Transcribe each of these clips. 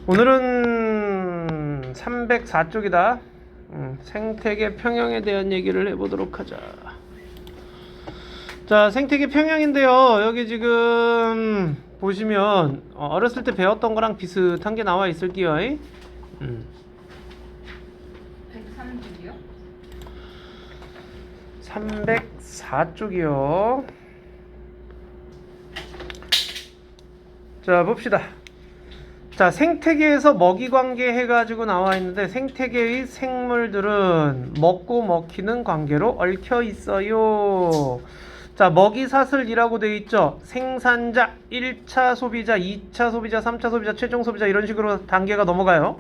오늘은 304쪽이다. 생태계 평형에 대한 얘기를 해보도록 하자. 자, 생태계 평형인데요. 여기 지금 보시면 어렸을 때 배웠던 거랑 비슷한 게 나와 있을게요. 103쪽이요? 304쪽이요. 자, 봅시다. 자, 생태계에서 먹이관계 해가지고 나와 있는데, 생태계의 생물들은 먹고 먹히는 관계로 얽혀 있어요. 자, 먹이사슬이라고 되어 있죠. 생산자, 1차 소비자, 2차 소비자, 3차 소비자, 최종 소비자, 이런 식으로 단계가 넘어가요.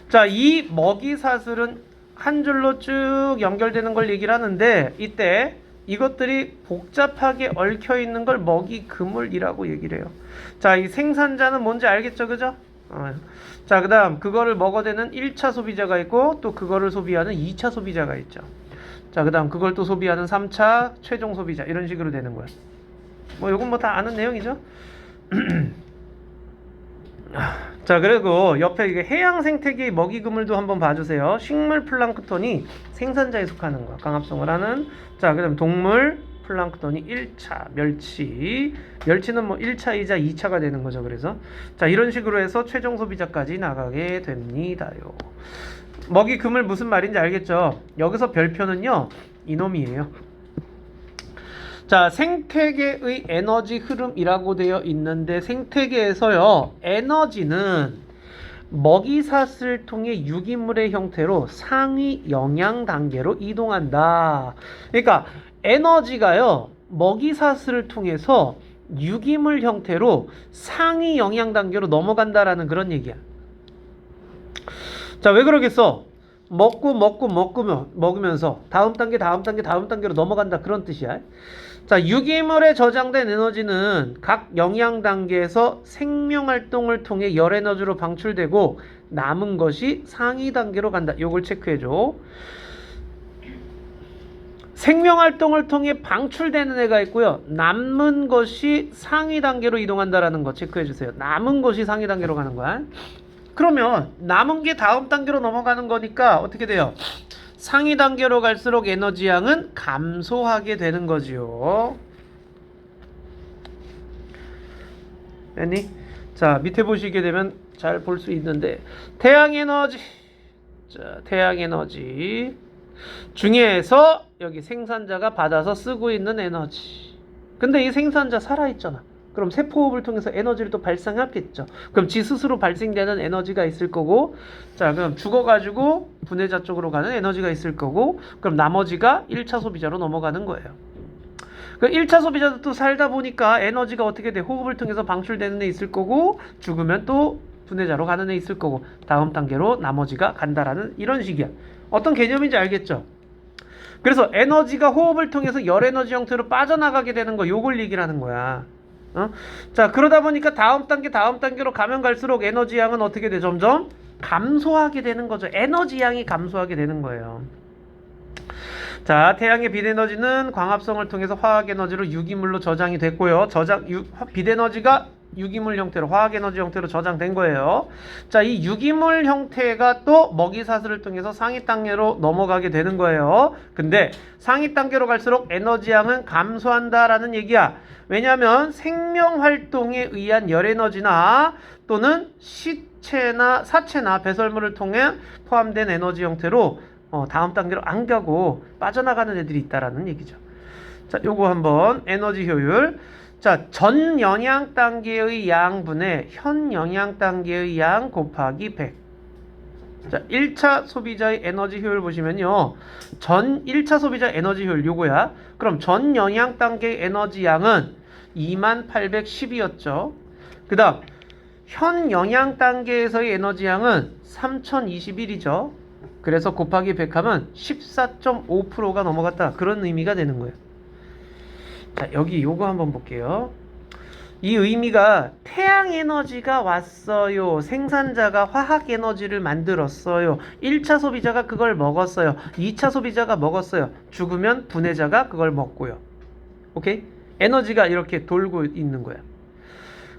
자, 이 먹이사슬은 한 줄로 쭉 연결되는 걸 얘기를 하는데, 이때 이것들이 복잡하게 얽혀 있는 걸 먹이 그물이라고 얘기를 해요. 자, 이 생산자는 뭔지 알겠죠, 그죠? 자, 그 다음 그거를 먹어대는 1차 소비자가 있고, 또 그거를 소비하는 2차 소비자가 있죠. 자, 그 다음 그걸 또 소비하는 3차 최종 소비자, 이런 식으로 되는 거야. 뭐 요건 뭐 다 아는 내용이죠. 자, 그리고 옆에 이게 해양 생태계의 먹이 그물도 한번 봐주세요. 식물 플랑크톤이 생산자에 속하는 거야. 강합성을 하는. 자, 그 다음 동물 플랑크톤이 1차 멸치는 뭐 1차, 2차, 2차가 되는 거죠. 그래서 자, 이런 식으로 해서 최종 소비자까지 나가게 됩니다요. 먹이 그물 무슨 말인지 알겠죠? 여기서 별표는요, 이놈이에요. 자, 생태계의 에너지 흐름이라고 되어 있는데, 생태계에서요, 에너지는 먹이사슬 통해 유기물의 형태로 상위 영양 단계로 이동한다. 그러니까 에너지가요, 먹이사슬을 통해서 유기물 형태로 상위 영양 단계로 넘어간다라는 그런 얘기야. 자, 왜 그러겠어? 먹으면서 다음 단계로 넘어간다, 그런 뜻이야. 자, 유기물에 저장된 에너지는 각 영양 단계에서 생명활동을 통해 열에너지로 방출되고, 남은 것이 상위 단계로 간다. 요걸 체크해줘. 생명활동을 통해 방출되는 애가 있고요, 남은 것이 상위 단계로 이동한다라는 거 체크해주세요. 남은 것이 상위 단계로 가는 거야. 그러면 남은 게 다음 단계로 넘어가는 거니까 어떻게 돼요? 상위 단계로 갈수록 에너지 양은 감소하게 되는 거지요. 됐니? 자, 밑에 보시게 되면 잘 볼 수 있는데, 태양 에너지 중에서 여기 생산자가 받아서 쓰고 있는 에너지. 근데 이 생산자 살아있잖아. 그럼 세포호흡을 통해서 에너지를 또 발생하겠죠. 그럼 지 스스로 발생되는 에너지가 있을 거고, 자, 그럼 죽어가지고 분해자 쪽으로 가는 에너지가 있을 거고, 그럼 나머지가 1차 소비자로 넘어가는 거예요. 그 1차 소비자도 또 살다 보니까 에너지가 어떻게 돼? 호흡을 통해서 방출되는 애 있을 거고, 죽으면 또 분해자로 가는 애 있을 거고, 다음 단계로 나머지가 간다라는 이런 식이야. 어떤 개념인지 알겠죠? 그래서 에너지가 호흡을 통해서 열 에너지 형태로 빠져나가게 되는 거, 요걸 얘기를 하는 거야. 자, 그러다 보니까 다음 단계로 가면 갈수록 에너지 양은 어떻게 돼? 점점 감소하게 되는 거죠. 에너지 양이 감소하게 되는 거예요. 자, 태양의 빛에너지는 광합성을 통해서 화학에너지로 유기물로 저장이 됐고요. 빛에너지가 유기물 형태로, 화학에너지 형태로 저장된 거예요. 자, 이 유기물 형태가 또 먹이사슬을 통해서 상위 단계로 넘어가게 되는 거예요. 근데 상위 단계로 갈수록 에너지 양은 감소한다라는 얘기야. 왜냐하면 생명활동에 의한 열에너지나 또는 사체나 배설물을 통해 포함된 에너지 형태로 다음 단계로 안 가고 빠져나가는 애들이 있다라는 얘기죠. 자, 요거 한번 에너지 효율. 자, 전 영양 단계의 양분의 현 영양 단계의 양 곱하기 100. 자, 1차 소비자의 에너지 효율 보시면요, 1차 소비자 에너지 효율 요거야. 그럼 전 영양 단계의 에너지 양은 2810이었죠. 그 다음 현 영양 단계에서의 에너지 양은 3021이죠. 그래서 곱하기 100 하면 14.5%가 넘어갔다, 그런 의미가 되는 거예요. 자, 여기 요거 한번 볼게요. 이 의미가 태양 에너지가 왔어요. 생산자가 화학 에너지를 만들었어요. 1차 소비자가 그걸 먹었어요. 2차 소비자가 먹었어요. 죽으면 분해자가 그걸 먹고요. 오케이? 에너지가 이렇게 돌고 있는 거야.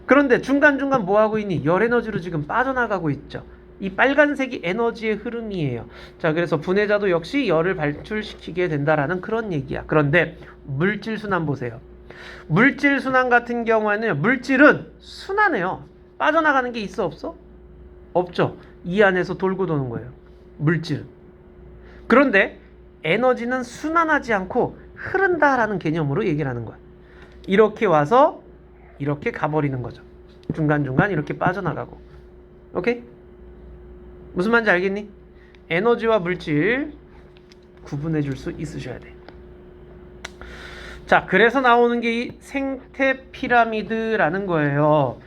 그런데 중간중간 뭐 하고 있니? 열 에너지로 지금 빠져나가고 있죠. 이 빨간색이 에너지의 흐름이에요. 자, 그래서 분해자도 역시 열을 발출시키게 된다라는 그런 얘기야. 그런데 물질 순환 보세요. 물질 순환 같은 경우에는 물질은 순환해요. 빠져나가는 게 있어 없어? 없죠. 이 안에서 돌고 도는 거예요. 물질은. 그런데 에너지는 순환하지 않고 흐른다라는 개념으로 얘기를 하는 거야. 이렇게 와서 이렇게 가버리는 거죠. 중간중간 이렇게 빠져나가고. 오케이? 무슨 말인지 알겠니? 에너지와 물질 구분해 줄 수 있으셔야 돼. 자, 그래서 나오는 게 이 생태 피라미드라는 거예요.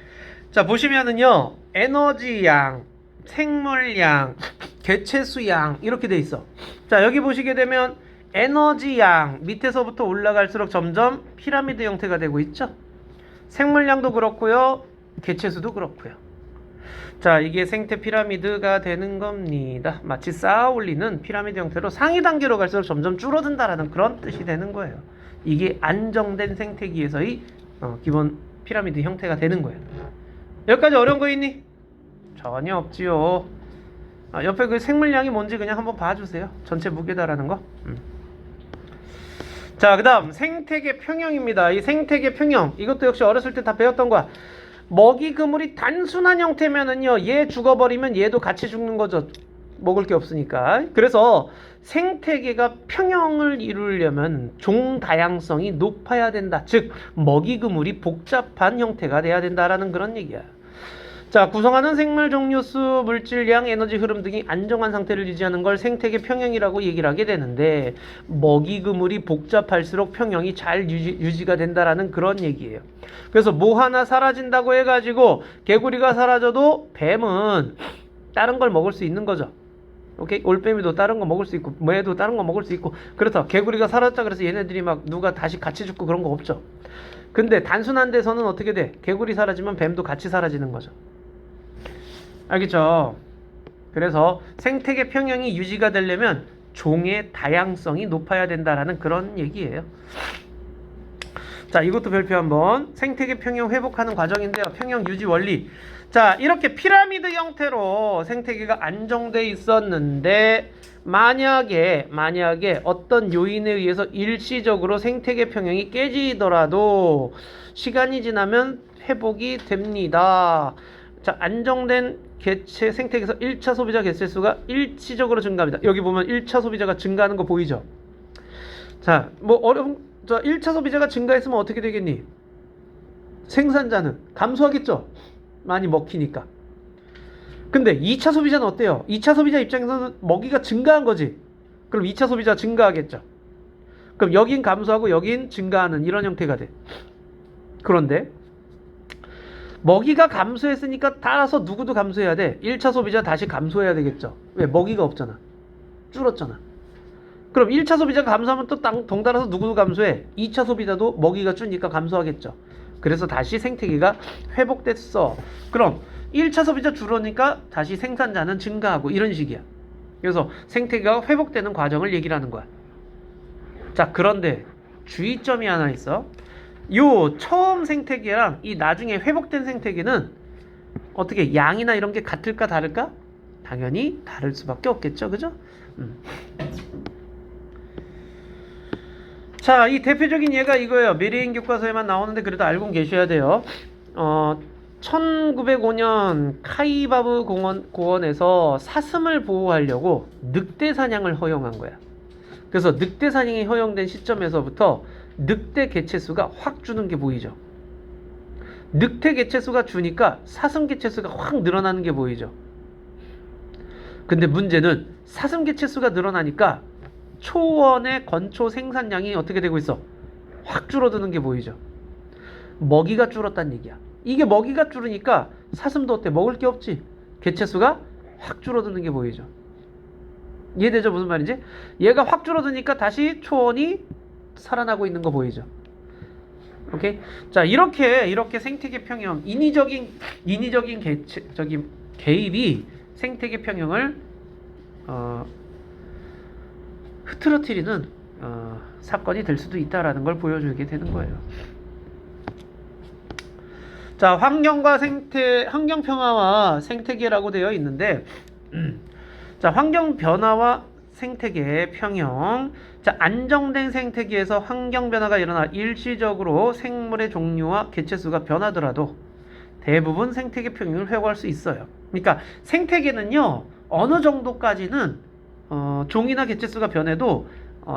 자, 보시면은요, 에너지 양, 생물 양, 개체수 양 이렇게 돼 있어. 자, 여기 보시게 되면 에너지 양 밑에서부터 올라갈수록 점점 피라미드 형태가 되고 있죠. 생물량도 그렇고요, 개체수도 그렇고요. 자, 이게 생태 피라미드가 되는 겁니다. 마치 쌓아 올리는 피라미드 형태로 상위 단계로 갈수록 점점 줄어든다라는 그런 뜻이 되는 거예요. 이게 안정된 생태계에서의 기본 피라미드 형태가 되는 거예요. 여기까지 어려운 거 있니? 전혀 없지요. 옆에 그 생물량이 뭔지 그냥 한번 봐주세요. 전체 무게다라는 거. 자, 그 다음 생태계 평형입니다. 이 생태계 평형, 이것도 역시 어렸을 때 다 배웠던 거야. 먹이 그물이 단순한 형태면은요, 얘 죽어버리면 얘도 같이 죽는 거죠. 먹을 게 없으니까. 그래서 생태계가 평형을 이루려면 종 다양성이 높아야 된다. 즉 먹이 그물이 복잡한 형태가 돼야 된다라는 그런 얘기야. 자, 구성하는 생물 종류수, 물질량, 에너지 흐름 등이 안정한 상태를 유지하는 걸 생태계 평형이라고 얘기를 하게 되는데, 먹이 그물이 복잡할수록 평형이 잘 유지가 된다라는 그런 얘기예요. 그래서 뭐 하나 사라진다고 해가지고 개구리가 사라져도 뱀은 다른 걸 먹을 수 있는 거죠. 오케이? 올빼미도 다른 거 먹을 수 있고 매도 다른 거 먹을 수 있고 그렇다. 개구리가 사라졌다 그래서 얘네들이 막 누가 다시 같이 죽고 그런 거 없죠. 근데 단순한 데서는 어떻게 돼? 개구리 사라지면 뱀도 같이 사라지는 거죠. 알겠죠? 그래서 생태계 평형이 유지가 되려면 종의 다양성이 높아야 된다라는 그런 얘기예요. 자, 이것도 별표 한번. 생태계 평형 회복하는 과정인데요. 평형 유지 원리. 자, 이렇게 피라미드 형태로 생태계가 안정돼 있었는데 만약에 어떤 요인에 의해서 일시적으로 생태계 평형이 깨지더라도 시간이 지나면 회복이 됩니다. 자, 안정된 개체 생태계에서 1차 소비자 개체수가 일시적으로 증가합니다. 여기 보면 1차 소비자가 증가하는 거 보이죠? 자, 자, 1차 소비자가 증가했으면 어떻게 되겠니? 생산자는 감소하겠죠? 많이 먹히니까. 근데 2차 소비자는 어때요? 2차 소비자 입장에서는 먹이가 증가한 거지. 그럼 2차 소비자 증가하겠죠? 그럼 여긴 감소하고 여긴 증가하는 이런 형태가 돼. 그런데 먹이가 감소했으니까 따라서 누구도 감소해야 돼. 1차 소비자 다시 감소해야 되겠죠. 왜? 먹이가 없잖아. 줄었잖아. 그럼 1차 소비자가 감소하면 또 덩달아서 누구도 감소해. 2차 소비자도 먹이가 줄니까 감소하겠죠. 그래서 다시 생태계가 회복됐어. 그럼 1차 소비자 줄으니까 다시 생산자는 증가하고 이런 식이야. 그래서 생태계가 회복되는 과정을 얘기를 하는 거야. 자, 그런데 주의점이 하나 있어. 요 처음 생태계랑 이 나중에 회복된 생태계는 어떻게 양이나 이런 게 같을까 다를까? 당연히 다를 수밖에 없겠죠. 그죠? 자, 이 대표적인 예가 이거예요. 메리인 교과서에만 나오는데 그래도 알고 계셔야 돼요. 1905년 카이바브 고원에서 사슴을 보호하려고 늑대 사냥을 허용한 거야. 그래서 늑대 사냥이 허용된 시점에서부터 늑대 개체수가 확 주는 게 보이죠. 늑대 개체수가 주니까 사슴 개체수가 확 늘어나는 게 보이죠. 근데 문제는 사슴 개체수가 늘어나니까 초원의 건초 생산량이 어떻게 되고 있어? 확 줄어드는 게 보이죠. 먹이가 줄었다는 얘기야. 이게 먹이가 줄으니까 사슴도 어때? 먹을 게 없지. 개체수가 확 줄어드는 게 보이죠. 이해되죠? 무슨 말인지? 얘가 확 줄어드니까 다시 초원이 살아나고 있는 거 보이죠. 오케이? 자, 이렇게 생태계 평형, 인위적인 개입이 생태계 평형을 흐트러뜨리는 사건이 될 수도 있다라는 걸 보여주게 되는 거예요. 자, 환경과 생태, 환경 평화와 생태계라고 되어 있는데, 자, 환경 변화와 생태계 평형. 자, 안정된 생태계에서 환경 변화가 일어나 일시적으로 생물의 종류와 개체수가 변하더라도 대부분 생태계 평형을 회복할 수 있어요. 그러니까 생태계는요, 어느 정도까지는 종이나 개체수가 변해도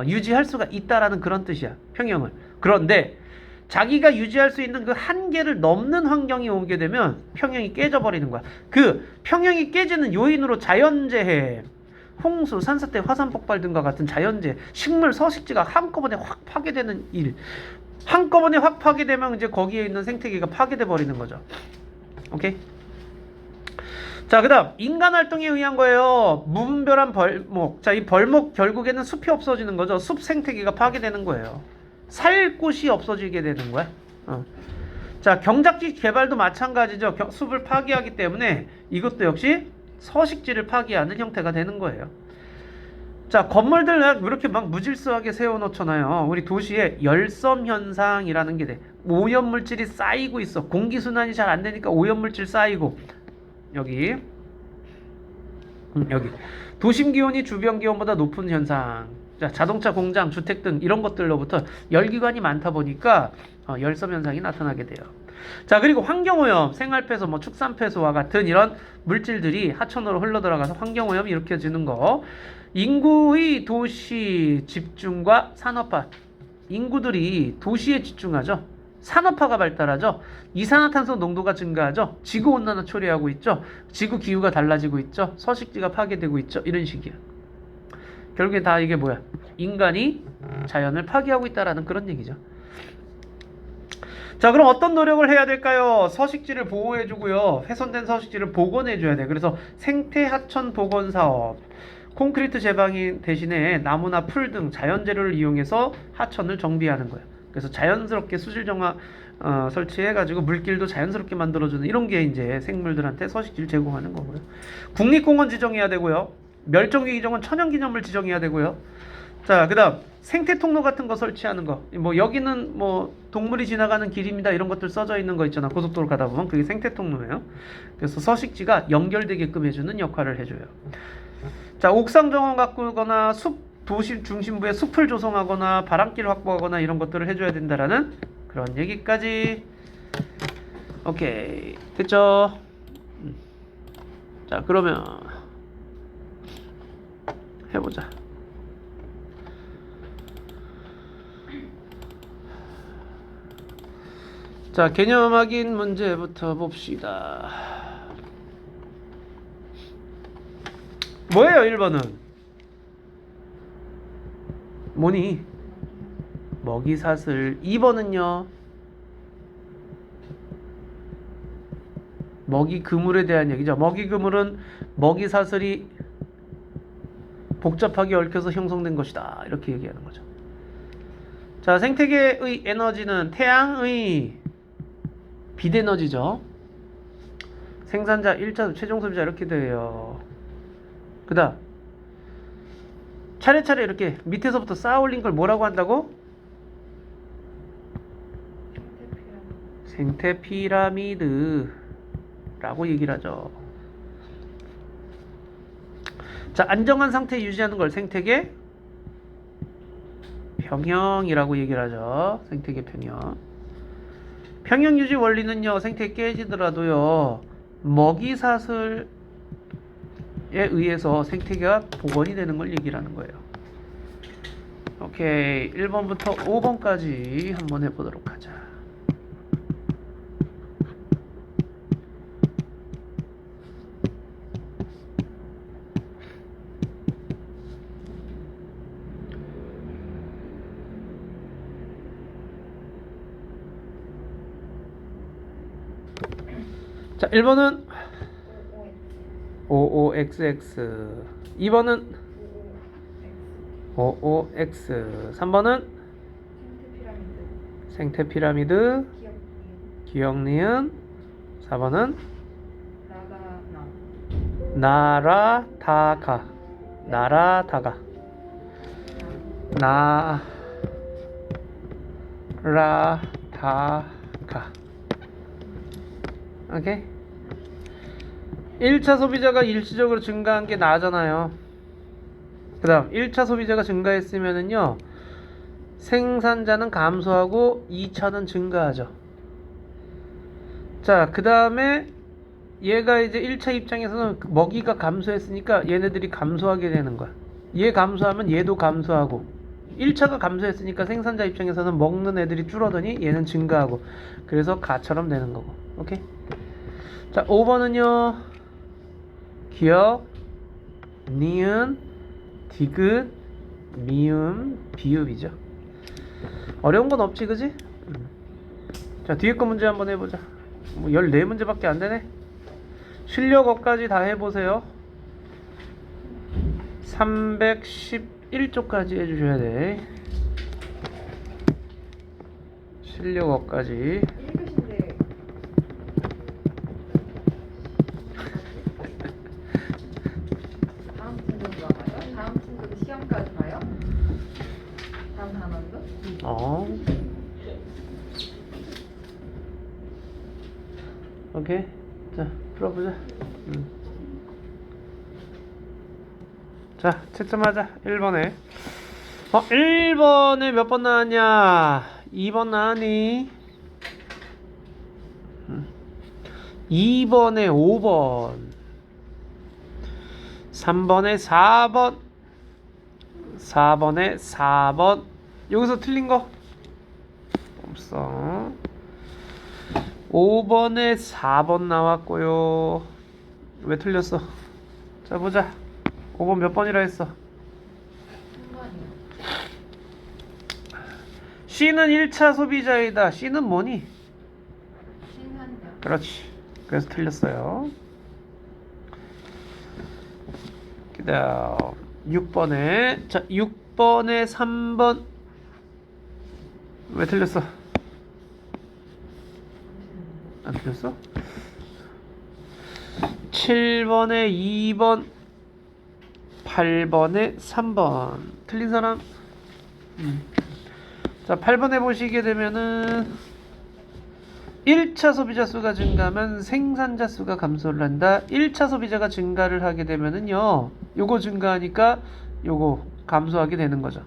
유지할 수가 있다라는 그런 뜻이야. 평형을. 그런데 자기가 유지할 수 있는 그 한계를 넘는 환경이 오게 되면 평형이 깨져버리는 거야. 그 평형이 깨지는 요인으로 자연재해, 홍수, 산사태, 화산 폭발 등과 같은 자연재해, 식물, 서식지가 한꺼번에 확 파괴되는 일. 한꺼번에 확 파괴되면 이제 거기에 있는 생태계가 파괴돼 버리는 거죠. 오케이? 자, 그 다음 인간 활동에 의한 거예요. 무분별한 벌목. 자, 이 벌목 결국에는 숲이 없어지는 거죠. 숲 생태계가 파괴되는 거예요. 살 곳이 없어지게 되는 거야. 자, 경작지 개발도 마찬가지죠. 숲을 파괴하기 때문에 이것도 역시 서식지를 파괴하는 형태가 되는 거예요. 자, 건물들 이렇게 막 무질서하게 세워놓잖아요. 우리 도시에 열섬 현상이라는 게 돼. 오염물질이 쌓이고 있어. 공기순환이 잘 안 되니까 오염물질 쌓이고. 여기 도심 기온이 주변 기온보다 높은 현상. 자, 자동차 공장, 주택 등 이런 것들로부터 열기관이 많다 보니까 열섬 현상이 나타나게 돼요. 자, 그리고 환경오염, 생활폐소, 뭐 축산폐소와 같은 이런 물질들이 하천으로 흘러들어가서 환경오염이 일으켜지는 거. 인구의 도시 집중과 산업화. 인구들이 도시에 집중하죠. 산업화가 발달하죠. 이산화탄소 농도가 증가하죠. 지구온난화 초래하고 있죠. 지구 기후가 달라지고 있죠. 서식지가 파괴되고 있죠. 이런 식이야. 결국엔 다 이게 뭐야? 인간이 자연을 파괴하고 있다라는 그런 얘기죠. 자, 그럼 어떤 노력을 해야 될까요? 서식지를 보호해주고요. 훼손된 서식지를 복원해줘야 돼. 그래서 생태하천 복원 사업. 콘크리트 제방이 대신에 나무나 풀 등 자연재료를 이용해서 하천을 정비하는 거예요. 그래서 자연스럽게 수질 정화 설치해가지고 물길도 자연스럽게 만들어주는 이런 게 이제 생물들한테 서식지를 제공하는 거고요. 국립공원 지정해야 되고요. 멸종위기 지정은 천연기념물 지정해야 되고요. 자, 그다음 생태 통로 같은 거 설치하는 거. 뭐 여기는 뭐 동물이 지나가는 길입니다. 이런 것들 써져 있는 거 있잖아. 고속도로 가다 보면 그게 생태 통로예요. 그래서 서식지가 연결되게끔 해주는 역할을 해줘요. 자, 옥상 정원 가꾸거나 도시 중심부에 숲을 조성하거나 바람길 확보하거나 이런 것들을 해줘야 된다라는 그런 얘기까지. 오케이, 됐죠? 자, 그러면 해보자. 자, 개념 확인 문제부터 봅시다. 뭐예요, 1번은? 뭐니? 먹이사슬. 2번은요? 먹이 그물에 대한 얘기죠. 먹이 그물은 먹이사슬이 복잡하게 얽혀서 형성된 것이다. 이렇게 얘기하는 거죠. 자, 생태계의 에너지는 태양의 빛에너지죠. 생산자 1차 최종 소비자 이렇게 돼요. 그 다음 차례차례 이렇게 밑에서부터 쌓아 올린 걸 뭐라고 한다고? 생태 피라미드라고 얘기를 하죠. 자, 안정한 상태 유지하는 걸 생태계 평형이라고 얘기를 하죠. 생태계 평형. 평형 유지 원리는요, 생태 깨지더라도요, 먹이사슬 의해서 생태계가 복원이 되는 걸 얘기를 하는 거예요. 오케이, 1번부터 5번까지 한번 해보도록 하자. 자, 1번은 OOXX, 2번은 OOX, 3번은 생태 피라미드, 기억 니은, 4번은 나라다가, 나라다가. 오케이? 1차 소비자가 일시적으로 증가한 게 나잖아요. 그 다음 1차 소비자가 증가했으면은요 생산자는 감소하고 2차는 증가하죠. 자, 그 다음에 얘가 이제 1차 입장에서는 먹이가 감소했으니까 얘네들이 감소하게 되는 거야. 얘 감소하면 얘도 감소하고 1차가 감소했으니까 생산자 입장에서는 먹는 애들이 줄어드니 얘는 증가하고 그래서 가처럼 되는 거고. 오케이? 자, 5번은요 기역, 니은, 디귿, 미음, 비읍이죠. 어려운 건 없지, 그지? 자, 뒤에 거 문제 한번 해보자. 뭐 14문제밖에 안 되네. 실력어까지 다 해보세요. 311쪽까지 해주셔야 돼. 실력어까지. 1교시인데 다음 친구도 와요? 다음 친구도 시험까지 봐요? 다음 단원도? 오케이. 자, 풀어보자. 자, 채점하자. 1번에. 1번에 몇 번 나왔냐? 2번 나왔니? 2번에 5번. 3번에 4번. 4번에 4번. 여기서 틀린 거? 없어. 5번에 4번 나왔고요. 왜 틀렸어? 자, 보자. 5번 몇 번이라 했어? 3번이요. C는 1차 소비자이다. C는 뭐니? 생산자. 그렇지. 그래서 틀렸어요. 그 다음 6번에 자 6번에 3번 왜 틀렸어? 안 틀렸어? 7번에 2번 8번에 3번 틀린 사람? 자 8번에 보시게 되면은 1차 소비자 수가 증가하면 생산자 수가 감소를 한다. 1차 소비자가 증가를 하게 되면은요 요거 증가하니까 요거 감소하게 되는 거죠.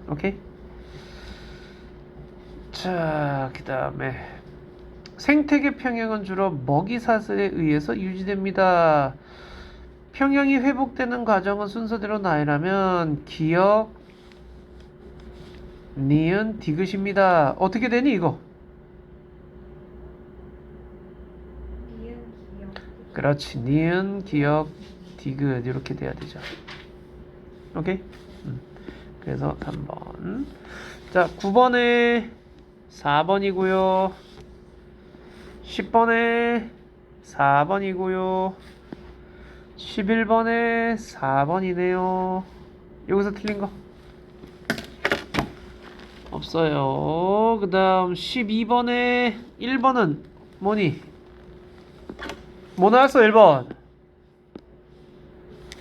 오케이? 자, 그 다음에 생태계 평형은 주로 먹이 사슬에 의해서 유지됩니다. 평형이 회복되는 과정은 순서대로 나열하면 기역, 니은, 디귿입니다. 어떻게 되니 이거? 니은, 기역. 그렇지. 니은, 기역, 디귿 이렇게 돼야 되죠. 오케이? 그래서 3번. 자, 9번에 4번이고요. 10번에 4번이고요. 11번에 4번이네요. 여기서 틀린 거 없어요. 그 다음 12번에 1번은 뭐니? 뭐 나왔어 1번?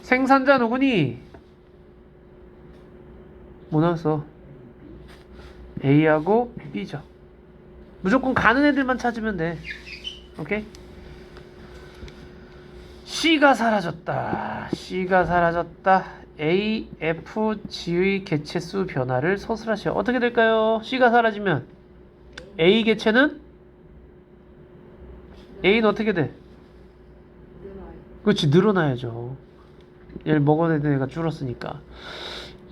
생산자 누구니? 뭐 나왔어? A하고 B죠. 무조건 가는 애들만 찾으면 돼. 오케이? C가 사라졌다. C가 사라졌다. A, F, G의 개체수 변화를 서술하시오. 어떻게 될까요? C가 사라지면 A 개체는? A는 어떻게 돼? 늘어요. 그렇지, 늘어나야죠. 얘를 먹어내는 애가 줄었으니까.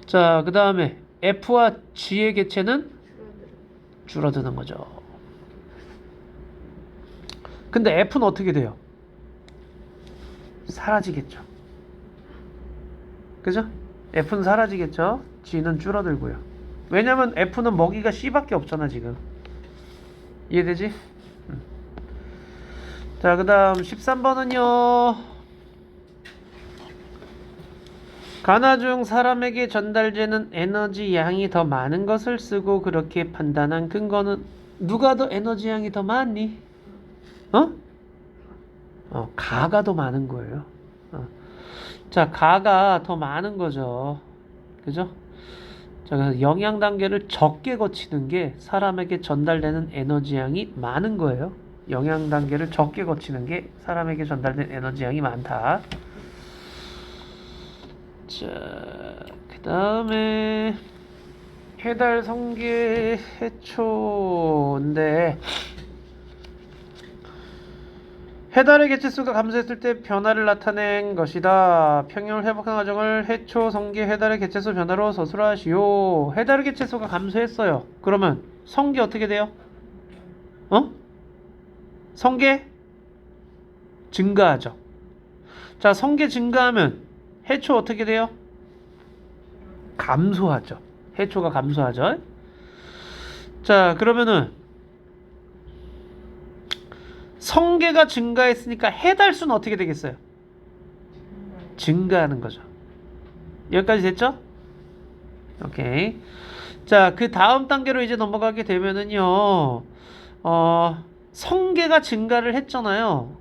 자, 그 다음에 F와 G의 개체는? 줄어드는 거죠. 근데 F는 어떻게 돼요? 사라지겠죠. 그죠? F는 사라지겠죠. G는 줄어들고요. 왜냐면 F는 먹이가 C밖에 없잖아 지금. 이해되지? 자, 그 다음 13번은요 가나 중 사람에게 전달되는 에너지 양이 더 많은 것을 쓰고 그렇게 판단한 근거는 누가 더 에너지 양이 더 많니? 가가 더 많은 거예요. 자, 가가 더 많은 거죠. 그죠? 자, 그래서 영양 단계를 적게 거치는 게 사람에게 전달되는 에너지 양이 많은 거예요. 영양 단계를 적게 거치는 게 사람에게 전달된 에너지 양이 많다. 자, 그 다음에 해달 성계 해초인데 해달의 개체수가 감소했을 때 변화를 나타낸 것이다. 평형을 회복한 과정을 해초 성계 해달의 개체수 변화로 서술하시오. 해달의 개체수가 감소했어요. 그러면 성계 어떻게 돼요? 성계 증가하죠. 자, 성계 증가하면 해초 어떻게 돼요? 감소하죠. 해초가 감소하죠. 자, 그러면은 성계가 증가했으니까 해달수는 어떻게 되겠어요? 증가하는 거죠. 여기까지 됐죠? 오케이. 자, 그 다음 단계로 이제 넘어가게 되면은요, 성계가 증가를 했잖아요.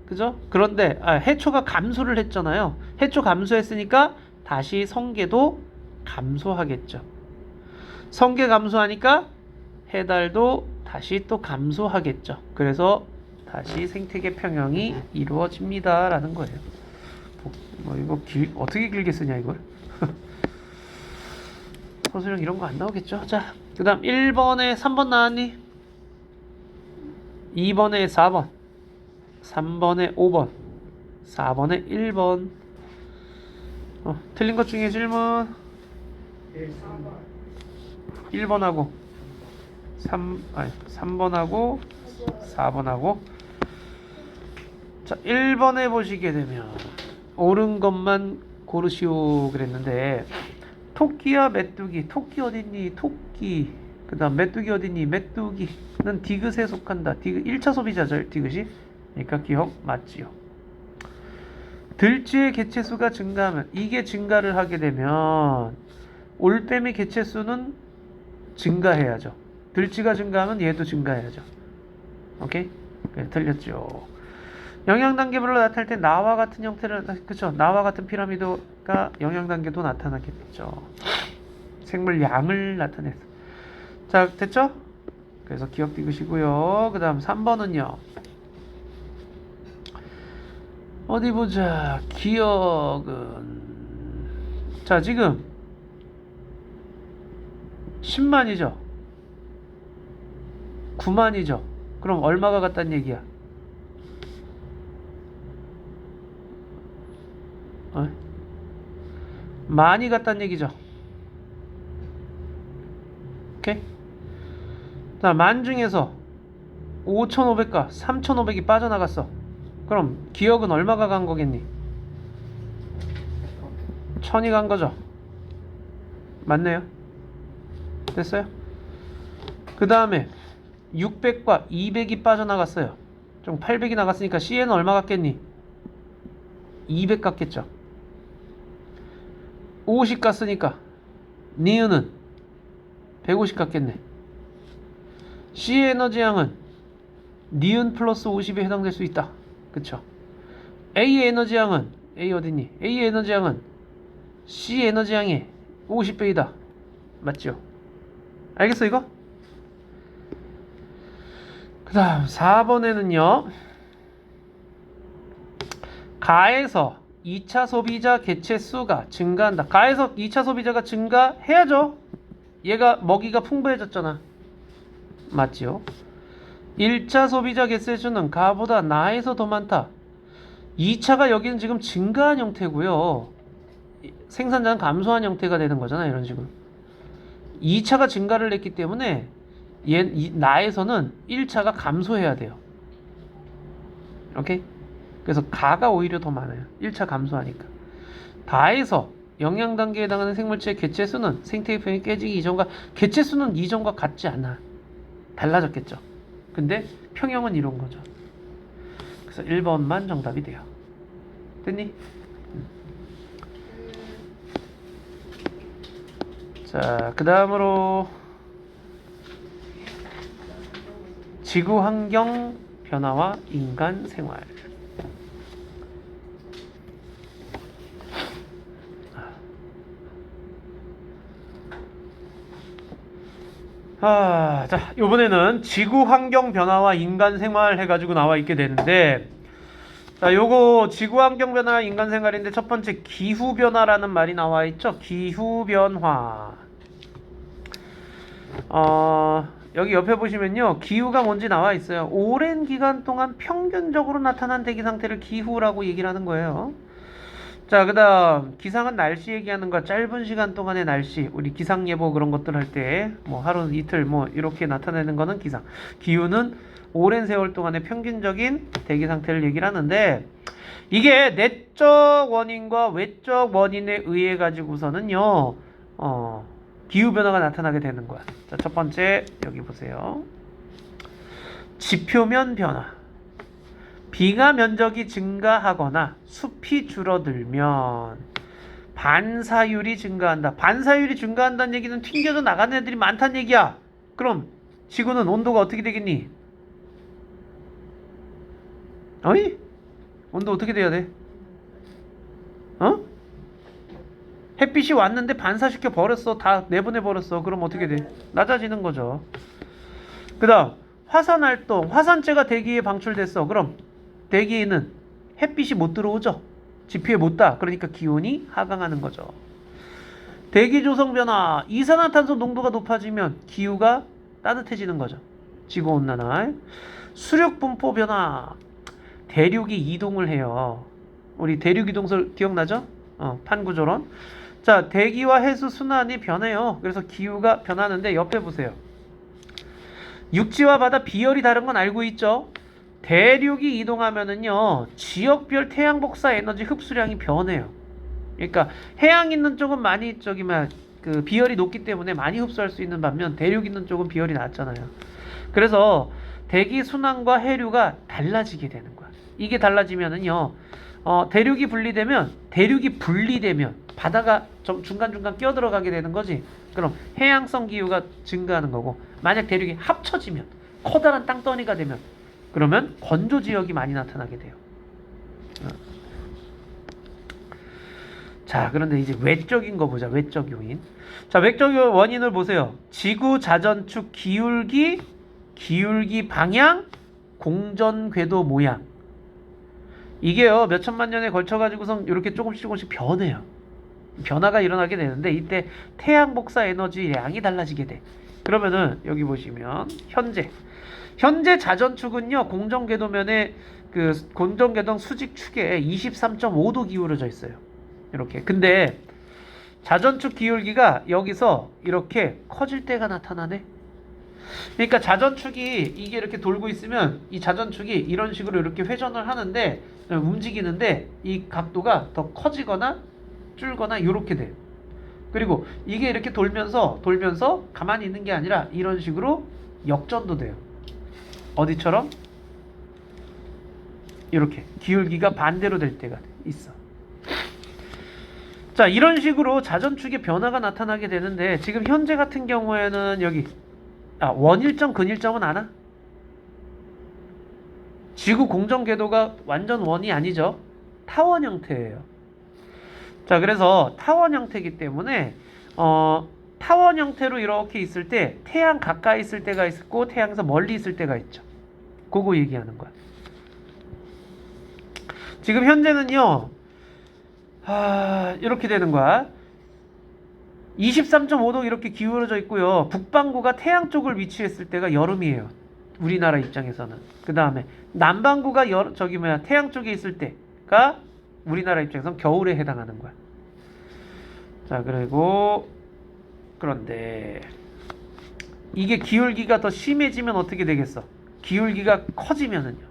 그죠? 그런데, 해초가 감소를 했잖아요. 해초 감소했으니까 다시 성계도 감소하겠죠. 성계 감소하니까 해달도 다시 또 감소하겠죠. 그래서 다시 생태계 평형이 이루어집니다. 라는 거예요. 이거 어떻게 길게 쓰냐, 이걸? 서술형 이런 거 안 나오겠죠? 자, 그 다음 1번에 3번 나왔니? 2번에 4번, 3번에 5번, 4번에 1번. 틀린 것 중에 질문 1번하고 3번하고 4번하고. 자, 1번에 보시게 되면 옳은 것만 고르시오 그랬는데 토끼야 메뚜기. 토끼 어딨니? 토끼. 그 다음 메뚜기 어딨니? 메뚜기는 디귿에 속한다. 디귿 1차 소비자죠, 디귿이. 그러니까 기억 맞지요. 들쥐의 개체수가 증가하면, 이게 증가를 하게 되면 올빼미 개체수는 증가해야죠. 들쥐가 증가하면 얘도 증가해야죠. 오케이? 네, 틀렸죠. 영양단계별로 나타날 때 나와 같은 형태를, 그쵸? 나와 같은 피라미드가 영양단계도 나타나겠죠. 생물 양을 나타내서. 자, 됐죠? 그래서 기억 띄우시고요. 그 다음 3번은요. 어디 보자. 기억은. 자, 지금 10만이죠? 9만이죠? 그럼 얼마가 같다는 얘기야? 많이 같다는 얘기죠. 오케이? 자, 만 중에서 5,500과 3,500이 빠져나갔어. 그럼 기억은 얼마가 간 거겠니? 1,000이 간 거죠. 맞네요. 됐어요? 그 다음에 600과 200이 빠져나갔어요. 좀 800이 나갔으니까 C에는 얼마 갔겠니? 200 갔겠죠. 50 갔으니까 니은은 150 갔겠네. C의 에너지 양은 니은 플러스 50에 해당될 수 있다. 그쵸? A의 에너지 양은, A 어딨니? A의 에너지 양은 C 에너지 양의 50배이다. 맞죠? 알겠어, 이거? 그 다음 4번에는요, 가에서 2차 소비자 개체 수가 증가한다. 가에서 2차 소비자가 증가해야죠. 얘가 먹이가 풍부해졌잖아. 맞지요? 1차 소비자 개체 수는 가보다 나에서 더 많다. 2차가 여기는 지금 증가한 형태고요. 생산자는 감소한 형태가 되는 거잖아. 이런 식으로. 2차가 증가를 했기 때문에 나에서는 1차가 감소해야 돼요. 오케이? 그래서 가가 오히려 더 많아요. 1차 감소하니까. 다에서 영양 단계에 해당하는 생물체의 개체 수는 생태계 평형이 깨지기 이전과, 개체 수는 이전과 같지 않아. 달라졌겠죠. 근데 평형은 이런 거죠. 그래서 1번만 정답이 돼요. 됐니? 자, 그 다음으로 지구 환경 변화와 인간 생활. 자, 이번에는 지구 환경 변화와 인간 생활 해가지고 나와 있게 되는데, 자, 요거 지구 환경 변화, 인간 생활인데 첫 번째 기후 변화라는 말이 나와 있죠. 기후 변화. 여기 옆에 보시면요, 기후가 뭔지 나와 있어요. 오랜 기간 동안 평균적으로 나타난 대기 상태를 기후라고 얘기를 하는 거예요. 자, 그 다음 기상은 날씨 얘기하는 거. 짧은 시간 동안의 날씨, 우리 기상예보 그런 것들 할 때 뭐 하루 이틀 뭐 이렇게 나타내는 거는 기상. 기후는 오랜 세월 동안의 평균적인 대기 상태를 얘기를 하는데, 이게 내적 원인과 외적 원인에 의해 가지고서는요 기후 변화가 나타나게 되는 거야. 자, 첫 번째 여기 보세요. 지표면 변화. 비가 면적이 증가하거나 숲이 줄어들면 반사율이 증가한다. 반사율이 증가한다는 얘기는 튕겨져 나가는 애들이 많다는 얘기야. 그럼 지구는 온도가 어떻게 되겠니? 어이? 온도 어떻게 돼야 돼? 어? 햇빛이 왔는데 반사시켜 버렸어. 다 내보내 버렸어. 그럼 어떻게 돼? 낮아지는 거죠. 그 다음 화산 활동. 화산재가 대기에 방출됐어. 그럼 대기에는 햇빛이 못 들어오죠. 지표에 못 닿아. 그러니까 기온이 하강하는 거죠. 대기 조성 변화. 이산화탄소 농도가 높아지면 기후가 따뜻해지는 거죠. 지구온난화. 수력 분포 변화. 대륙이 이동을 해요. 우리 대륙 이동설 기억나죠? 판구조론. 자, 대기와 해수 순환이 변해요. 그래서 기후가 변하는데 옆에 보세요. 육지와 바다 비열이 다른 건 알고 있죠? 대륙이 이동하면은요, 지역별 태양 복사 에너지 흡수량이 변해요. 그러니까 해양 있는 쪽은 많이 그 비열이 높기 때문에 많이 흡수할 수 있는 반면 대륙 있는 쪽은 비열이 낮잖아요. 그래서 대기 순환과 해류가 달라지게 되는 거야. 이게 달라지면은요, 대륙이 분리되면 바다가 좀 중간중간 끼어들어가게 되는 거지. 그럼 해양성 기후가 증가하는 거고, 만약 대륙이 합쳐지면 커다란 땅덩이가 되면, 그러면 건조 지역이 많이 나타나게 돼요. 자, 그런데 이제 외적인 거 보자. 외적 요인. 자, 외적 원인을 보세요. 지구 자전축 기울기 방향, 공전 궤도 모양. 이게요, 몇 천만 년에 걸쳐 가지고선 이렇게 조금씩 변해요. 변화가 일어나게 되는데, 이때 태양 복사 에너지 양이 달라지게 돼. 그러면은 여기 보시면 현재 자전축은요, 공전궤도면에 그 공전궤도 수직축에 23.5도 기울어져 있어요. 이렇게. 근데 자전축 기울기가 여기서 이렇게 커질 때가 나타나네. 그러니까 자전축이 이게 이렇게 돌고 있으면 이 자전축이 이런 식으로 이렇게 회전을 하는데, 움직이는데 이 각도가 더 커지거나 줄거나 이렇게 돼요. 그리고 이게 이렇게 돌면서 가만히 있는 게 아니라 이런 식으로 역전도 돼요. 어디처럼? 이렇게 기울기가 반대로 될 때가 있어. 자, 이런 식으로 자전축의 변화가 나타나게 되는데, 지금 현재 같은 경우에는 여기 원일점 근일점은 아나? 지구 공전 궤도가 완전 원이 아니죠. 타원 형태예요. 자, 그래서 타원 형태이기 때문에 타원 형태로 이렇게 있을 때 태양 가까이 있을 때가 있고 태양에서 멀리 있을 때가 있죠. 그거 얘기하는 거야. 지금 현재는요, 이렇게 되는 거야. 23.5도 이렇게 기울어져 있고요. 북반구가 태양 쪽을 위치했을 때가 여름이에요. 우리나라 입장에서는. 그 다음에 남반구가 태양 쪽에 있을 때가 우리나라 입장에서는 겨울에 해당하는 거야. 자, 그런데 이게 기울기가 더 심해지면 어떻게 되겠어? 기울기가 커지면은요.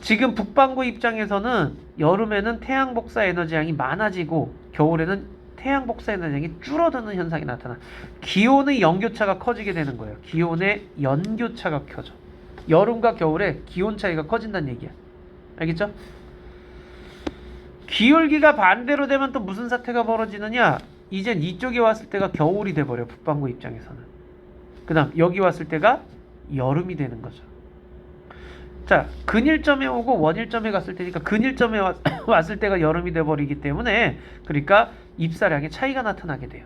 지금 북반구 입장에서는 여름에는 태양 복사 에너지 양이 많아지고 겨울에는 태양 복사 에너지 양이 줄어드는 현상이 나타나. 기온의 연교차가 커지게 되는 거예요. 기온의 연교차가 커져. 여름과 겨울에 기온 차이가 커진다는 얘기야. 알겠죠? 기울기가 반대로 되면 또 무슨 사태가 벌어지느냐? 이젠 이쪽에 왔을 때가 겨울이 돼버려. 북반구 입장에서는. 그 다음 여기 왔을 때가 여름이 되는 거죠. 자, 근일점에 오고 원일점에 갔을 때니까 근일점에 왔을 때가 여름이 돼버리기 때문에, 그러니까 입사량의 차이가 나타나게 돼요.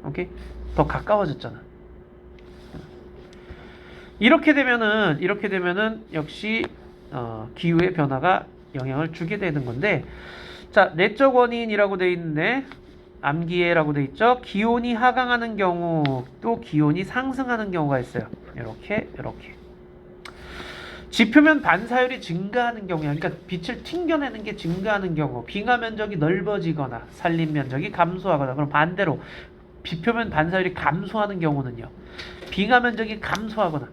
오케이? 더 가까워졌잖아. 이렇게 되면은 역시 기후의 변화가 영향을 주게 되는 건데, 자, 내적 원인이라고 돼 있는데 암기해라고 돼 있죠. 기온이 하강하는 경우 또 기온이 상승하는 경우가 있어요. 이렇게 지표면 반사율이 증가하는 경우야. 그러니까 빛을 튕겨내는 게 증가하는 경우, 빙하 면적이 넓어지거나 산림 면적이 감소하거나, 그럼 반대로 비표면 반사율이 감소하는 경우는요, 빙하 면적이 감소하거나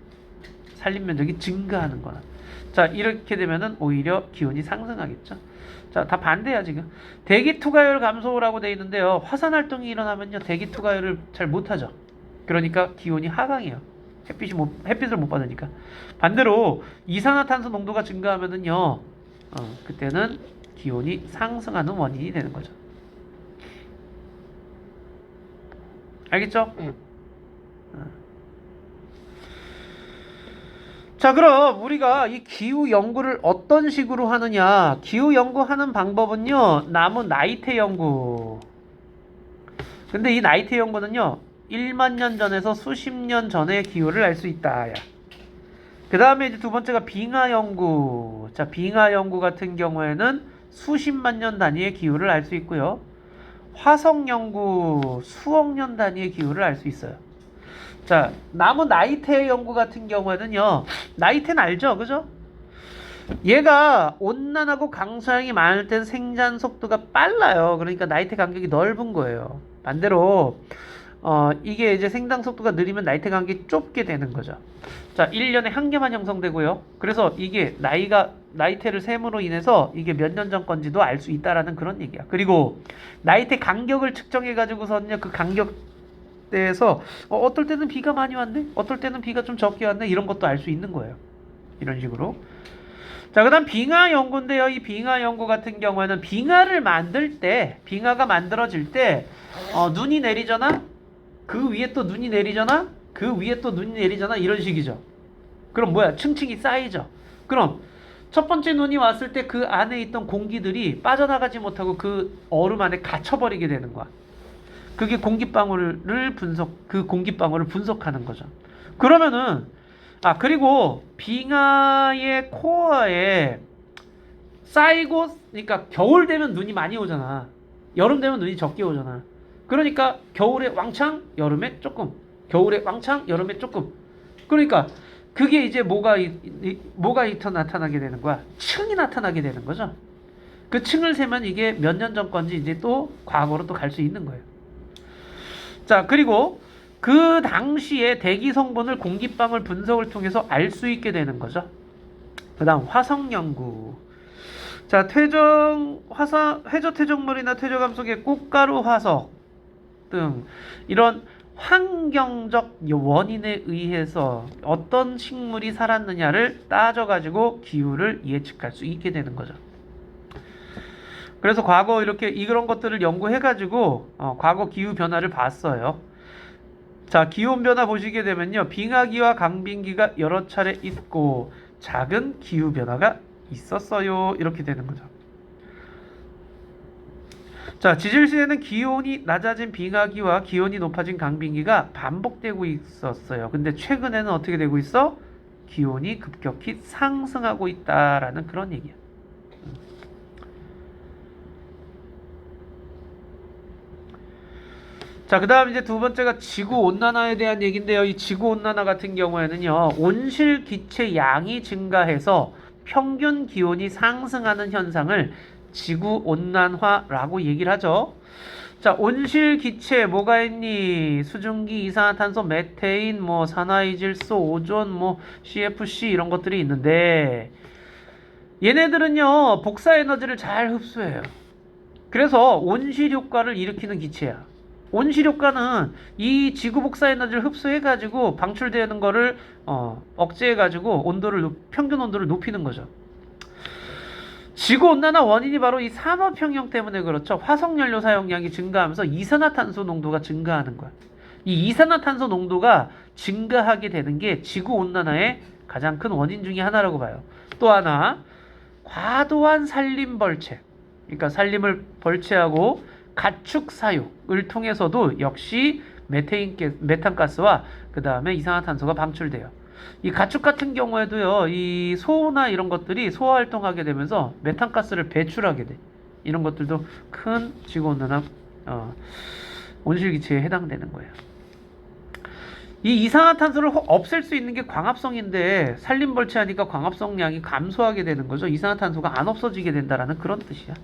산림 면적이 증가하는 거나. 자, 이렇게 되면은 오히려 기온이 상승하겠죠. 자, 다 반대야 지금. 대기 투과율 감소라고 돼 있는데요, 화산 활동이 일어나면요 대기 투과율을 잘 못하죠. 그러니까 기온이 하강해요. 햇빛을 못 받으니까. 반대로 이산화탄소 농도가 증가하면은요, 그때는 기온이 상승하는 원인이 되는 거죠. 알겠죠? 자, 그럼 우리가 이 기후 연구를 어떤 식으로 하느냐? 기후 연구하는 방법은요, 나무 나이테 연구. 근데 이 나이테 연구는요, 1만 년 전에서 수십 년 전의 기후를 알 수 있다. 그 다음에 이제 두 번째가 빙하 연구. 자, 빙하 연구 같은 경우에는 수십만 년 단위의 기후를 알 수 있고요. 화성 연구, 수억 년 단위의 기후를 알 수 있어요. 자, 나무 나이테 연구 같은 경우에는요, 나이테는 알죠? 그죠? 얘가 온난하고 강수량이 많을 땐 생장 속도가 빨라요. 그러니까 나이테 간격이 넓은 거예요. 반대로 이게 이제 생장 속도가 느리면 나이테 간격이 좁게 되는 거죠. 자, 1년에 한 개만 형성되고요. 그래서 이게 나이테를 셈으로 인해서 이게 몇 년 전 건지도 알 수 있다라는 그런 얘기야. 그리고 나이테 간격을 측정해 가지고서는요, 그 간격대에서 어떨 때는 비가 많이 왔네, 어떨 때는 비가 좀 적게 왔네, 이런 것도 알 수 있는 거예요. 이런 식으로. 자, 그 다음 빙하 연구인데요. 이 빙하 연구 같은 경우에는 빙하를 만들 때, 빙하가 만들어질 때 눈이 내리잖아, 그 위에 또 눈이 내리잖아, 그 위에 또 눈이 내리잖아, 이런 식이죠. 그럼 뭐야? 층층이 쌓이죠. 그럼 첫 번째 눈이 왔을 때 그 안에 있던 공기들이 빠져나가지 못하고 그 얼음 안에 갇혀버리게 되는 거야. 그게 그 공기방울을 분석하는 거죠. 그러면은, 그리고 빙하의 코어에 쌓이고, 그러니까 겨울 되면 눈이 많이 오잖아. 여름 되면 눈이 적게 오잖아. 그러니까 겨울에 왕창, 여름에 조금. 겨울에 왕창, 여름에 조금. 그러니까 그게 이제 뭐가 나타나게 되는 거야? 층이 나타나게 되는 거죠. 그 층을 세면 이게 몇 년 전 건지 이제 또 과거로 또 갈 수 있는 거예요. 자, 그리고 그 당시에 대기 성분을 공기방울 분석을 통해서 알 수 있게 되는 거죠. 그 다음 화성 연구. 자, 해저 퇴적물이나 퇴적암 속의 꽃가루 화석 등 이런 환경적 원인에 의해서 어떤 식물이 살았느냐를 따져가지고 기후를 예측할 수 있게 되는 거죠. 그래서 과거 이렇게 이런 것들을 연구해가지고 과거 기후 변화를 봤어요. 자, 기온 변화 보시게 되면요, 빙하기와 강빙기가 여러 차례 있고 작은 기후 변화가 있었어요. 이렇게 되는 거죠. 자, 지질시에는 기온이 낮아진 빙하기와 기온이 높아진 강빙기가 반복되고 있었어요. 근데 최근에는 어떻게 되고 있어? 기온이 급격히 상승하고 있다라는 그런 얘기야. 자, 그 다음 이제 두 번째가 지구온난화에 대한 얘기인데요. 이 지구온난화 같은 경우에는요, 온실 기체 양이 증가해서 평균 기온이 상승하는 현상을 지구온난화라고 얘기를 하죠. 자, 온실 기체 뭐가 있니? 수증기, 이산화탄소, 메테인, 산화이질소, 오존, CFC 이런 것들이 있는데, 얘네들은요, 복사 에너지를 잘 흡수해요. 그래서 온실 효과를 일으키는 기체야. 온실 효과는 이 지구 복사 에너지를 흡수해가지고 방출되는 거를 억제해가지고 평균 온도를 높이는 거죠. 지구온난화 원인이 바로 이 산업혁명 때문에 그렇죠. 화석연료 사용량이 증가하면서 이산화탄소 농도가 증가하는 거야. 이 이산화탄소 농도가 증가하게 되는 게 지구온난화의 가장 큰 원인 중에 하나라고 봐요. 또 하나, 과도한 산림 벌채. 그러니까 산림을 벌채하고 가축 사육을 통해서도 역시 메탄가스와 그 다음에 이산화탄소가 방출돼요. 이 가축 같은 경우에도요, 이 소나 이런 것들이 소화 활동하게 되면서 메탄가스를 배출하게 돼. 이런 것들도 큰 지구온난화 온실기체에 해당되는 거예요. 이 이산화탄소를 없앨 수 있는 게 광합성인데 산림벌채하니까 광합성량이 감소하게 되는 거죠. 이산화탄소가 안 없어지게 된다라는 그런 뜻이야.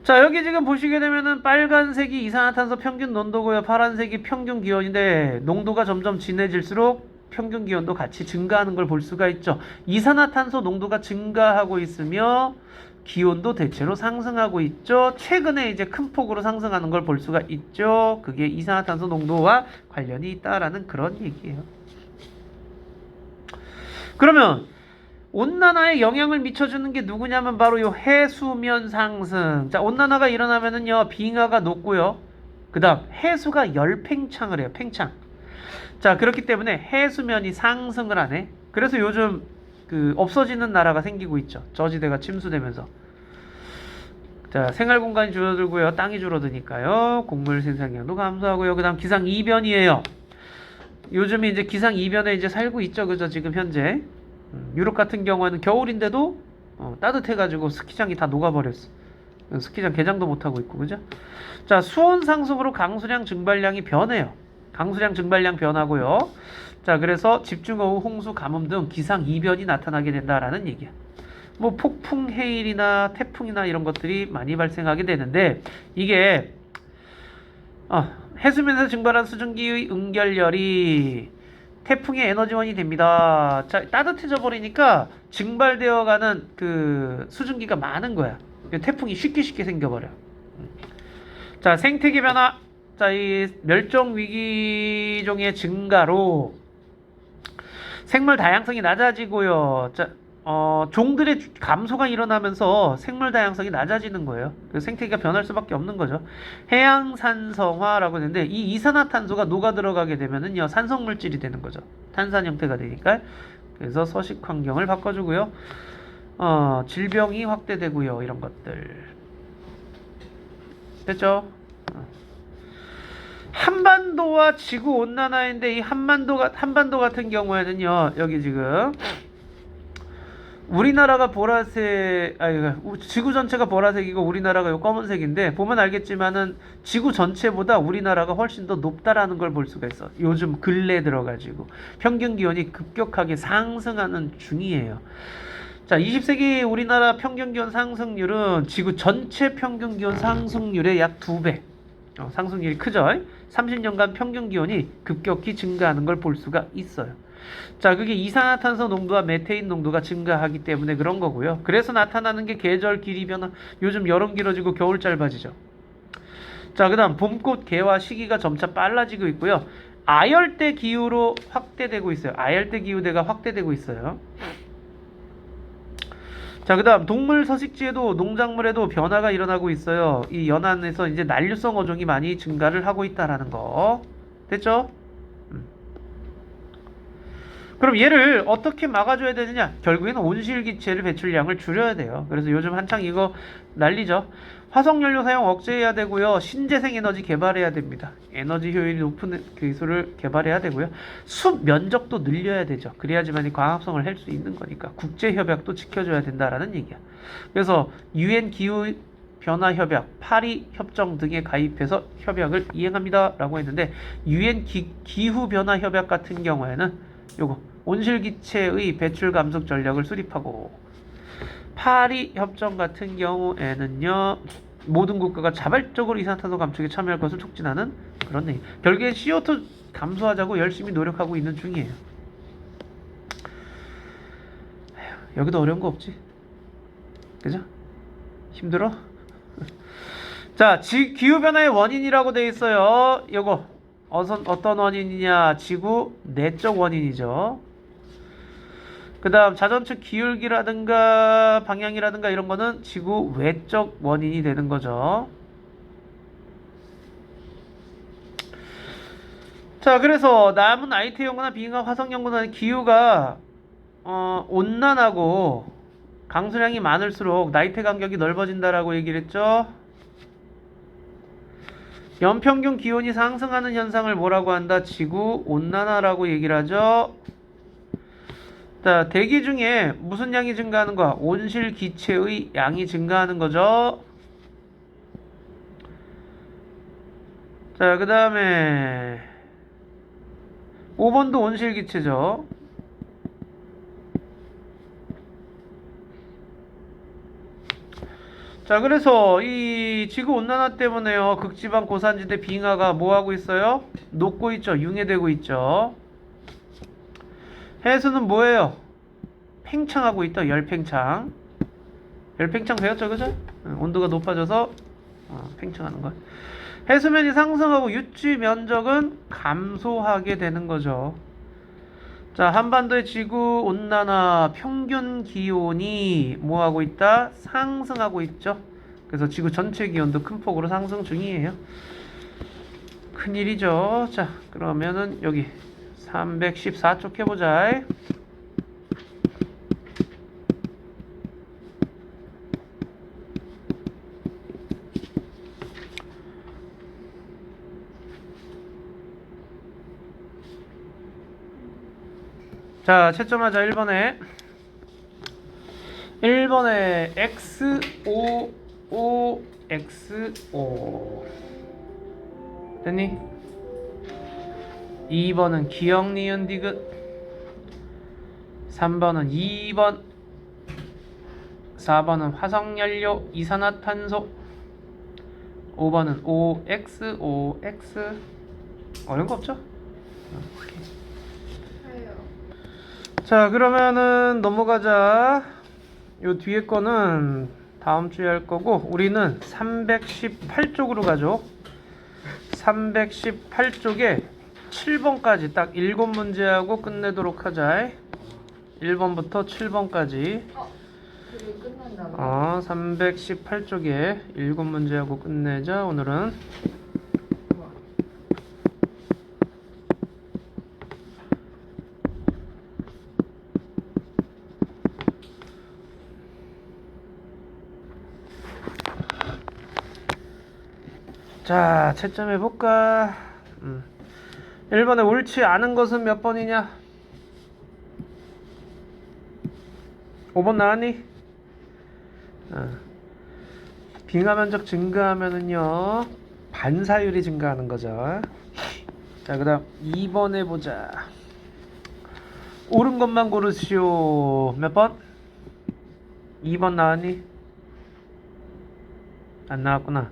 자, 여기 지금 보시게 되면은 빨간색이 이산화탄소 평균 농도고요. 파란색이 평균 기온인데 농도가 점점 진해질수록 평균 기온도 같이 증가하는 걸 볼 수가 있죠. 이산화탄소 농도가 증가하고 있으며 기온도 대체로 상승하고 있죠. 최근에 이제 큰 폭으로 상승하는 걸 볼 수가 있죠. 그게 이산화탄소 농도와 관련이 있다라는 그런 얘기예요. 그러면 온난화에 영향을 미쳐주는 게 누구냐면 바로 요 해수면 상승. 자, 온난화가 일어나면은요, 빙하가 녹고요. 그 다음 해수가 열팽창을 해요. 팽창. 자, 그렇기 때문에 해수면이 상승을 하네. 그래서 요즘 그 없어지는 나라가 생기고 있죠. 저지대가 침수되면서. 자, 생활 공간이 줄어들고요. 땅이 줄어드니까요. 곡물 생산량도 감소하고요. 그 다음 기상 이변이에요. 요즘에 이제 기상 이변에 이제 살고 있죠. 그죠? 지금 현재. 유럽 같은 경우에는 겨울인데도 따뜻해가지고 스키장이 다 녹아버렸어. 스키장 개장도 못하고 있고, 그죠? 자, 수온 상승으로 강수량 증발량이 변해요. 강수량 증발량 변하고요. 자, 그래서 집중호우, 홍수, 가뭄 등 기상 이변이 나타나게 된다라는 얘기야. 뭐 폭풍, 해일이나 태풍이나 이런 것들이 많이 발생하게 되는데 이게 해수면에서 증발한 수증기의 응결열이 태풍의 에너지원이 됩니다. 자, 따뜻해져 버리니까 증발되어가는 그 수증기가 많은 거야. 태풍이 쉽게 생겨버려. 자, 생태계 변화. 자, 이 멸종 위기종의 증가로 생물 다양성이 낮아지고요. 자, 종들의 감소가 일어나면서 생물 다양성이 낮아지는 거예요. 그래서 생태계가 변할 수밖에 없는 거죠. 해양산성화라고 하는데 이 이산화탄소가 녹아 들어가게 되면은요, 산성 물질이 되는 거죠. 탄산 형태가 되니까. 그래서 서식 환경을 바꿔주고요. 질병이 확대되고요. 이런 것들. 됐죠? 한반도와 지구 온난화인데 이 한반도 같은 경우에는요, 여기 지금 우리나라가 보라색, 지구 전체가 보라색이고 우리나라가 요 검은색인데 보면 알겠지만은 지구 전체보다 우리나라가 훨씬 더 높다라는 걸 볼 수가 있어. 요즘 근래 들어가지고 평균 기온이 급격하게 상승하는 중이에요. 자, 20세기 우리나라 평균 기온 상승률은 지구 전체 평균 기온 상승률의 약 2배. 상승률이 크죠? 30년간 평균 기온이 급격히 증가하는 걸 볼 수가 있어요. 자, 그게 이산화탄소 농도와 메테인 농도가 증가하기 때문에 그런 거고요. 그래서 나타나는 게 계절 길이 변화. 요즘 여름 길어지고 겨울 짧아지죠. 자, 그 다음 봄꽃 개화 시기가 점차 빨라지고 있고요. 아열대 기후로 확대되고 있어요. 아열대 기후대가 확대되고 있어요. 자, 그 다음 동물 서식지에도 농작물에도 변화가 일어나고 있어요. 이 연안에서 이제 난류성 어종이 많이 증가를 하고 있다라는 거. 됐죠? 그럼 얘를 어떻게 막아줘야 되느냐? 결국에는 온실기체를 배출량을 줄여야 돼요. 그래서 요즘 한창 이거 난리죠. 화석연료 사용 억제해야 되고요. 신재생 에너지 개발해야 됩니다. 에너지 효율이 높은 기술을 개발해야 되고요. 숲 면적도 늘려야 되죠. 그래야지만 이 광합성을 할 수 있는 거니까. 국제협약도 지켜줘야 된다라는 얘기야. 그래서 UN 기후 변화 협약, 파리 협정 등에 가입해서 협약을 이행합니다. 라고 했는데 UN 기후 변화 협약 같은 경우에는 요거 온실기체의 배출 감속 전략을 수립하고, 파리 협정 같은 경우에는요, 모든 국가가 자발적으로 이산화탄소 감축에 참여할 것을 촉진하는 그런 얘기. 결국엔 CO2 감소하자고 열심히 노력하고 있는 중이에요. 여기도 어려운 거 없지? 그죠? 힘들어? 자, 기후변화의 원인이라고 돼 있어요. 요거 어떤 원인이냐? 지구 내적 원인이죠. 그 다음 자전축 기울기라든가 방향이라든가 이런 거는 지구 외적 원인이 되는 거죠. 자, 그래서 남은 IT 연구나 비인간 화성 연구나 기후가 온난하고 강수량이 많을수록 나이테 간격이 넓어진다라고 얘기를 했죠. 연평균 기온이 상승하는 현상을 뭐라고 한다? 지구 온난화라고 얘기를 하죠. 자, 대기 중에 무슨 양이 증가하는 거야? 온실 기체의 양이 증가하는 거죠. 자, 그 다음에 5번도 온실 기체죠. 자, 그래서 이 지구 온난화 때문에요, 극지방 고산지대 빙하가 뭐 하고 있어요? 녹고 있죠. 융해되고 있죠. 해수는 뭐예요? 팽창하고 있다. 열팽창. 열팽창 배웠죠, 그죠? 온도가 높아져서 팽창하는 거. 해수면이 상승하고 육지 면적은 감소하게 되는 거죠. 자, 한반도의 지구 온난화 평균 기온이 뭐 하고 있다? 상승하고 있죠. 그래서 지구 전체 기온도 큰 폭으로 상승 중이에요. 큰일이죠. 자, 그러면은 여기 314쪽 해보자. 자, 채점하자. 1번에 XO 됐니? 2번은 기억, 니은, 디귿. 3번은 2번. 4번은 화석연료, 이산화탄소. 5번은 OX. 어려운 거 없죠? 자, 그러면은 넘어가자. 요 뒤에 거는 다음 주에 할 거고, 우리는 318쪽으로 가죠. 318쪽에 7번까지 딱 7문제하고 끝내도록 하자. 1번부터 7번까지. 그게 끝난다고? 318쪽에 7문제하고 끝내자. 오늘은 자, 채점해볼까? 1번에 옳지 않은 것은 몇 번이냐? 5번 나왔니? 빙하 면적 증가하면은요, 반사율이 증가하는 거죠. 자, 그 다음 2번 해보자. 옳은 것만 고르시오. 몇 번? 2번 나왔니? 안 나왔구나.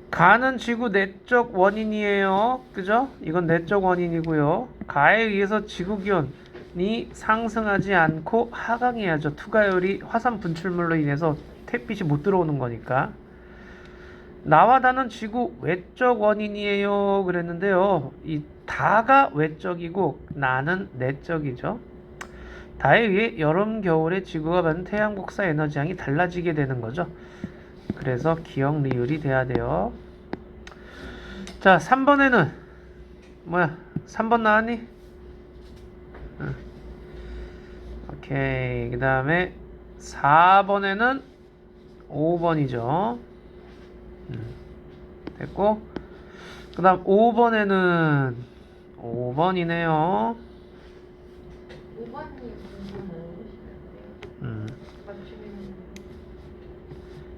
가는 지구 내적 원인이에요. 그죠? 이건 내적 원인이고요. 가에 의해서 지구 기온이 상승하지 않고 하강해야죠. 투과율이 화산 분출물로 인해서 햇빛이 못 들어오는 거니까. 나와 다는 지구 외적 원인이에요. 그랬는데요. 이 다가 외적이고 나는 내적이죠. 다에 의해 여름, 겨울에 지구가 받는 태양 복사 에너지량이 달라지게 되는 거죠. 그래서 기억 리을이 돼야 돼요. 자, 3번에는 뭐야? 3번 나왔니? 오케이. 그 다음에 4번에는 5번이죠. 됐고, 그 다음 5번에는 5번이네요. 5번이 맞추면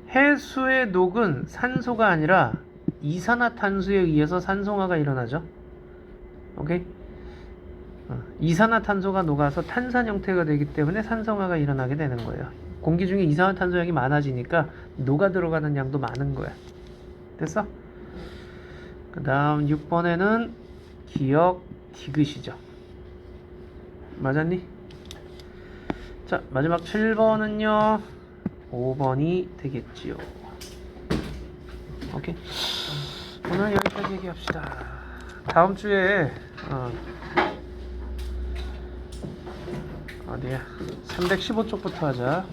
해수의 녹은 산소가 아니라 이산화탄소에 의해서 산성화가 일어나죠. 오케이? 이산화탄소가 녹아서 탄산 형태가 되기 때문에 산성화가 일어나게 되는 거예요. 공기 중에 이산화탄소 양이 많아지니까 녹아 들어가는 양도 많은 거야. 됐어? 그 다음 6번에는 기억 디귿이죠. 맞았니? 자, 마지막 7번은요 5번이 되겠지요. 오케이. 오늘 여기까지 얘기합시다. 다음 주에 어디야? 315쪽부터 하자.